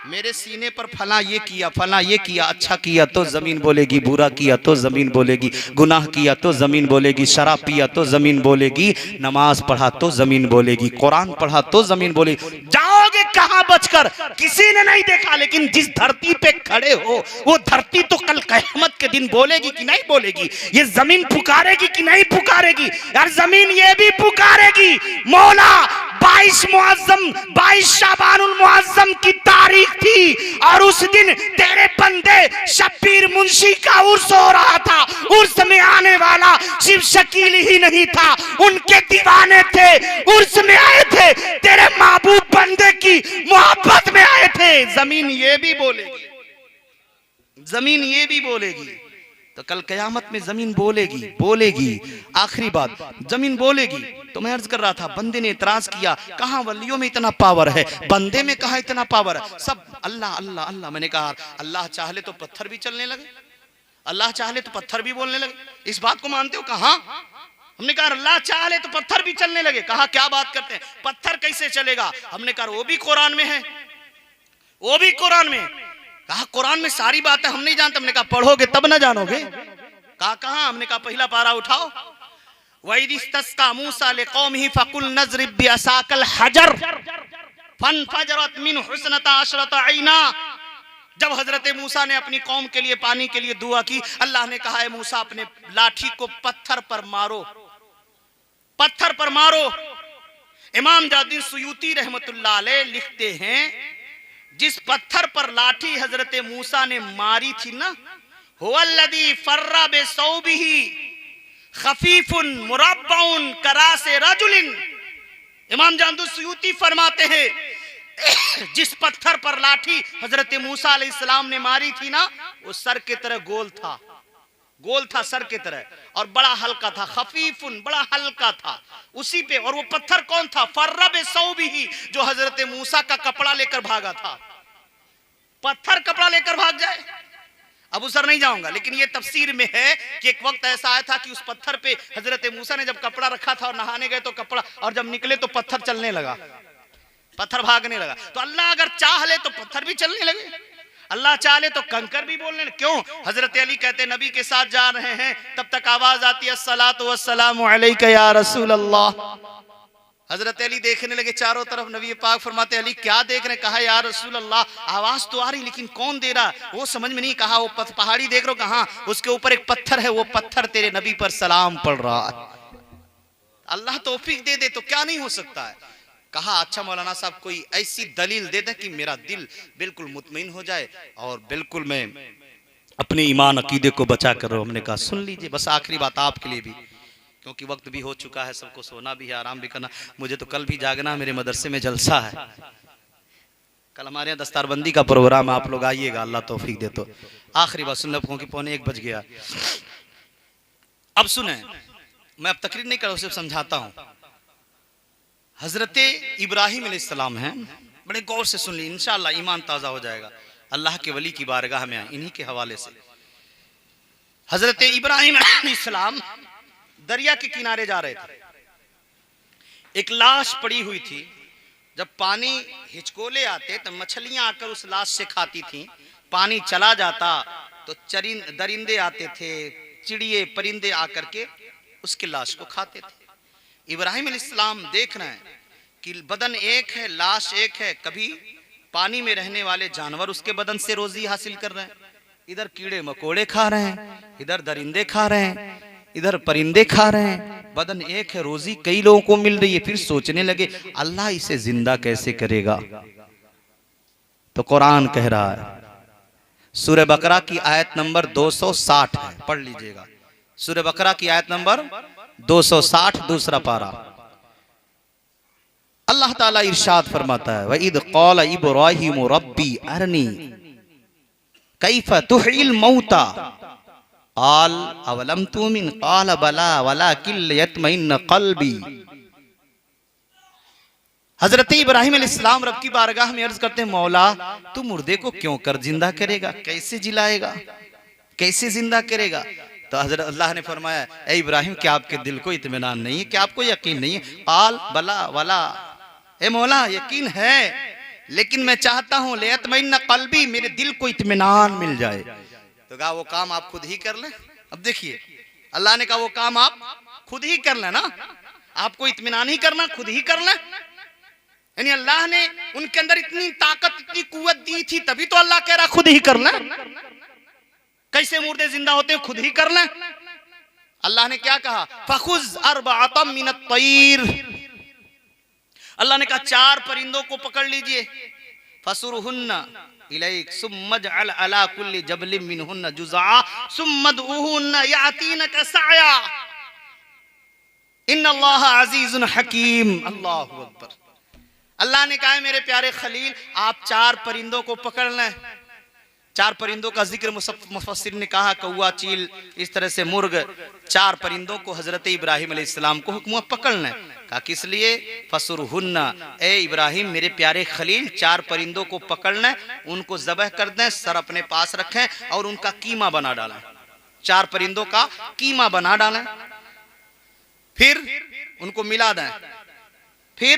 मेरे सीने पर फला ये किया, फला ये किया। अच्छा किया तो जमीन बोलेगी, बुरा किया तो जमीन बोलेगी, गुनाह किया तो जमीन बोलेगी, शराब पिया तो जमीन बोलेगी, नमाज पढ़ा तो जमीन बोलेगी, कुरान पढ़ा तो जमीन बोलेगी। जाओगे कहां बचकर? किसी ने नहीं देखा, लेकिन जिस धरती पे खड़े हो वो धरती तो कल क़यामत के दिन बोलेगी कि नहीं बोलेगी? ये जमीन पुकारेगी कि नहीं पुकारेगी? यार जमीन ये भी पुकारेगी, मौला 22 मुअज्जम 22 शाबानुल मुअज्जम की तारीख थी और उस दिन तेरे बंदे शब्बीर मुंशी का उर्स हो रहा था। उर्स में आने वाला सिर्फ शकील ही नहीं था, उनके दीवाने थे, उर्स में आए थे, तेरे महबूब बंदे की मोहब्बत में आए थे। जमीन ये भी बोलेगी, जमीन ये भी बोलेगी। तो कल कयामत में जमीन बोलेगी, बोलेगी। आखिरी बात, जमीन बोलेगी। तो मैं अर्ज कर रहा था, बंदे ने इतराज किया, कहां वलियों में इतना पावर है, बंदे में कहां इतना पावर है? सब अल्लाह अल्लाह अल्लाह। मैंने कहा अल्लाह चाहे तो पत्थर भी चलने लगे, अल्लाह चाहे तो पत्थर भी बोलने लगे। इस बात को मानते हो? कहा हमने कहा अल्लाह चाहे तो पत्थर भी चलने लगे। कहा क्या बात करते हैं, पत्थर कैसे चलेगा? हमने कहा वो भी कुरान में है, वो भी कुरान में। कहा कुरान में सारी बातें हम नहीं जानते। हमने कहा पढ़ोगे तब ना जानोगे। कहा कहां? हमने कहा पहला पारा उठाओ, वइद इस्तस्का मूसा लिकौमिही फकुल नज़रिब बिअसाकल हजर फनफजरत मिन हुस्नता अशरत ऐना। जब हजरत मूसा ने अपनी कौम के लिए पानी के लिए दुआ की, अल्लाह ने कहा है मूसा अपने लाठी को पत्थर पर मारो, पत्थर पर मारो। इमाम जलालुद्दीन सुयूती रहमतुल्लाह अलैह लिखते हैं, जिस पत्थर पर लाठी हजरत मूसा ने मारी थी ना, हुवल्लज़ी फर्रा बिसौबिही खफीफुन मुरब्बउन करासे रजुलिन। इमाम जलालुद्दीन सुयूती फरमाते हैं, जिस पत्थर पर लाठी हजरत मूसा अलैहिस्सलाम ने मारी थी ना, वो सर के तरह गोल था, गोल था सर के तरह, और बड़ा हल्का था, खफीफुन बड़ा हल्का था उसी पे। और वो पत्थर कौन था? फर्रा बिसौबिही, जो हजरत मूसा का कपड़ा लेकर भागा था। पत्थर कपड़ा लेकर भाग जाए, अब उस सर नहीं जाऊंगा, लेकिन ये तफसीर में है कि एक वक्त ऐसा आया था कि उस पत्थर पे हजरत मूसा ने जब कपड़ा रखा था और नहाने गए तो कपड़ा, और जब निकले तो पत्थर चलने लगा, पत्थर भागने लगा। तो अल्लाह अगर चाह ले तो पत्थर भी चलने लगे, अल्लाह चाहे तो कंकर भी बोलने लगे। क्यों? हजरत अली कहते नबी के साथ जा रहे हैं, तब तक आवाज आती है अस्सलातु वस्सलामु अलैका या रसूल अल्लाह। हजरत अली देखने लगे चारों तरफ, नबी पाक फरमाते अली क्या देख रहे? कहा या रसूल अल्लाह, आवाज तो आ रही लेकिन कौन दे रहा? वो समझ में नहीं। कहा वो पहाड़ी देख रहे हो? कहा उसके ऊपर एक पत्थर है, वो पत्थर तेरे नबी पर सलाम पढ़ रहा है। अल्लाह तौफीक दे दे तो क्या नहीं हो सकता है। कहा अच्छा मौलाना साहब कोई ऐसी दलील दे दे कि मेरा दिल बिल्कुल मुतमईन हो जाए और बिल्कुल मैं अपने ईमान अकीदे को बचा कर रहा। हमने कहा सुन लीजिए, बस आखिरी बात आपके लिए भी, क्योंकि वक्त भी हो चुका है, सबको सोना भी है, आराम भी करना। मुझे तो कल भी जागना, मेरे मदरसे में जलसा है, कल हमारे यहाँ दस्तारबंदी का प्रोग्राम, आप लोग आइएगा, अल्लाह तौफीक दे। तो आखिरी बात सुन लो, क्योंकि 1:15 बज गया। अब सुने, मैं अब तकरीर नहीं कर रहा, सिर्फ समझाता हूँ। हजरत इब्राहिम अलैहिस्सलाम हैं, बड़े गौर से सुन ली, इंशाअल्लाह ईमान ताज़ा हो जाएगा। अल्लाह के वली की बारगाह में आए इन्हीं के हवाले से। हजरत इब्राहिम अलैहिस्सलाम दरिया के किनारे जा रहे थे, एक लाश पड़ी हुई थी। जब पानी हिचकोले आते तो मछलियां आकर उस लाश से खाती थी। पानी चला जाता तो दरिंदे आते थे, चिड़िए परिंदे आकर के उसके लाश को खाते थे। इब्राहिम अलैहिस्सलाम देख रहे हैं कि बदन एक है, लाश एक है। कभी पानी में रहने वाले जानवर उसके बदन से रोजी हासिल कर रहे हैं, इधर कीड़े मकोड़े खा रहे हैं, इधर दरिंदे खा रहे हैं, इधर परिंदे खा रहे हैं। बदन एक है, रोजी कई लोगों को मिल रही है। फिर सोचने लगे अल्लाह इसे जिंदा कैसे करेगा। तो कुरान कह रहा है, सूरह बकरा की आयत नंबर 260 है, पढ़ लीजिएगा। सूरह बकरा की आयत नंबर 260 दूसरा पारा। अल्लाह ताला इरशाद फरमाता है, वइद क़ाल इब्राहीम रब्बी अरनी कैफ़ तुहिल मौता क़ाल अवलम तुमिन क़ाल बला वलाकिन लियत्मइन्न क़ल्बी। हजरत इब्राहिम अलैहिस्सलाम रब की बारगाह में अर्ज करते हैं, मौला तू मुर्दे को क्यों कर जिंदा करेगा, कैसे जिलाएगा, कैसे जिंदा करेगा। तो हजरत अल्लाह ने फरमाया, ए इब्राहिम क्या आपके दिल को इत्मीनान नहीं है, क्या आपको यकीन नहीं है। क़ाल बला वला, ए मौला यकीन है लेकिन मैं चाहता हूं लियत्मइन्न क़ल्बी, मेरे दिल को इत्मीनान मिल जाए। तो कहा वो काम आप खुद ही कर लें। अब देखिए अल्लाह ने कहा वो काम आप खुद ही कर लें ना, आपको इत्मीनान ही करना, खुद ही कर लें। यानी अल्लाह ने उनके अंदर इतनी ताकत इतनी कुव्वत दी थी, तभी तो अल्लाह कह रहा खुद ही कर लें। कैसे मुर्दे जिंदा होते हैं, खुद ही कर लें। अल्लाह ने क्या कहा, फखुज़ अर्बअतम मिनत तय्र, अल्लाह ने कहा 4 परिंदों को पकड़ लीजिए, फसुरहुन्ना इलैक सुम्मा जअल अला कुल्ली जबलिन मिनहुन्ना जुज़आ सुम्मा दुहुन्ना यातीनका सअया इन्नल्लाह अज़ीज़ुन हकीम। अल्लाहु अकबर। अल्लाह ने कहा मेरे प्यारे खलील आप 4 परिंदों को पकड़ लें। 4 परिंदों का जिक्र मुफस्सिर ने कहा, कौवा, चील, इस तरह से मुर्ग, 4 परिंदों को हजरत इब्राहिम अलैहिस्सलाम को हुक्म पकड़ लें। कहा किस लिए, फसुरहुन्ना, ए इब्राहिम मेरे प्यारे खलील 4 परिंदों को पकड़ लें, उनको ज़बह कर दें, सर अपने पास रखें और उनका कीमा बना डालें। 4 परिंदों का कीमा बना डालें, फिर उनको मिला दें, फिर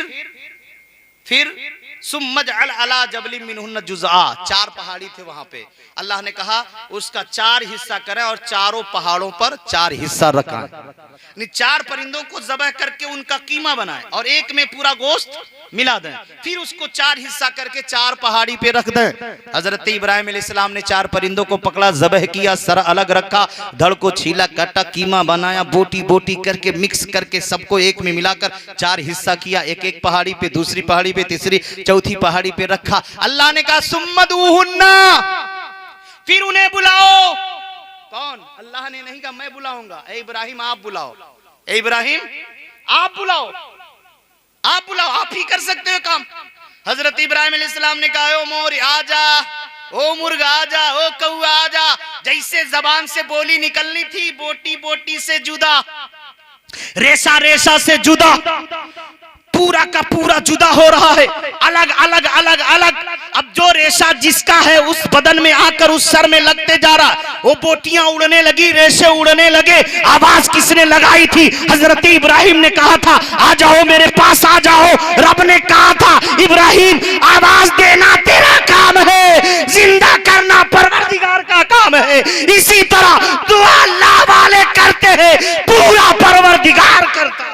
सुम्मा जअल अला जबलिन मिनहुन्ना जुज़आ, 4 पहाड़ी थे वहां पे। अल्लाह ने कहा उसका 4 हिस्सा करें और चारों पहाड़ों पर 4 हिस्सा रखें। 4 परिंदों को ज़बह करके उनका कीमा बनाएं और एक में पूरा गोश्त मिला दें, फिर उसको 4 हिस्सा करके 4 पहाड़ी पे रख दें। हजरत इब्राहिम अलैहिस्सलाम ने 4 परिंदों को पकड़ा, ज़बह किया, सर अलग रखा, धड़ को छीला, काटा, कीमा बनाया, बोटी बोटी करके मिक्स करके सबको एक में मिलाकर 4 हिस्सा किया। एक पहाड़ी पे, दूसरी पहाड़ी पे, तीसरी चौथी पहाड़ी पे रखा। अल्लाह ने कहा सुम्मदूहुन्ना, फिर उन्हें बुलाओ। कौन? अल्लाह ने नहीं कहा मैं बुलाऊंगा, ए इब्राहिम आप बुलाओ, ए इब्राहिम आप बुलाओ, आप बुलाओ, आप ही कर सकते हो काम। हजरत इब्राहिम अलैहिस्सलाम ने कहा ओ मोर आजा, ओ मुर्गा आजा, ओ कौआ आजा। जैसे जबान से बोली निकलनी थी, बोटी बोटी से जुदा, रेशा रेशा से जुदा, पूरा का पूरा जुदा हो रहा है, अलग अलग अलग अलग। अब जो रेशा जिसका है उस बदन में आकर उस सर में लगते जा रहा, वो बोटियां उड़ने लगी, रेशे उड़ने लगे। आवाज किसने लगाई थी? हजरत इब्राहिम ने कहा था आ जाओ मेरे पास आ जाओ। रब ने कहा था इब्राहिम आवाज देना तेरा काम है, जिंदा करना परवरदिगार का काम है। इसी तरह दुआ अल्लाह वाले करते हैं, पूरा परवरदिगार करता है।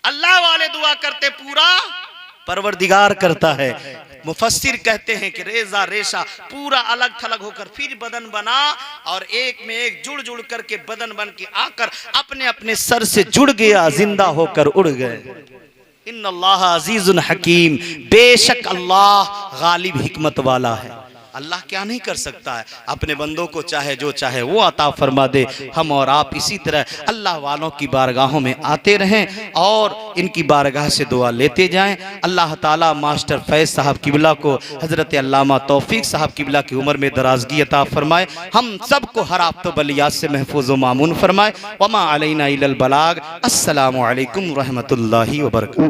अल्लाह वाले दुआ करते, पूरा परवरदिगार करता है। मुफस्सिर कहते हैं कि रेजा रेशा पूरा अलग थलग होकर फिर बदन बना और एक में एक जुड़ जुड़ करके बदन बन के आकर अपने अपने सर से जुड़ गया, जिंदा होकर उड़ गए। इन्नल्लाह अजीजुन हकीम, बेशक अल्लाह गालिब हिकमत वाला है। अल्लाह क्या नहीं कर सकता है, अपने बंदों को चाहे जो चाहे वो अता फरमा दे। हम और आप इसी तरह अल्लाह वालों की बारगाहों में आते रहें और इनकी बारगाह से दुआ लेते जाएं। अल्लाह ताला मास्टर फैज साहब किबला को, हज़रत अल्लामा तौफीक साहब किबला की उम्र में दराजगी अता फरमाए, हम सबको हर आफ़त बलियात से महफूज व मामून फरमाए। वमा अलैना इल्लल बलाग। अस्सलामु अलैकुम रहमतुल्लाहि व बरकातहू।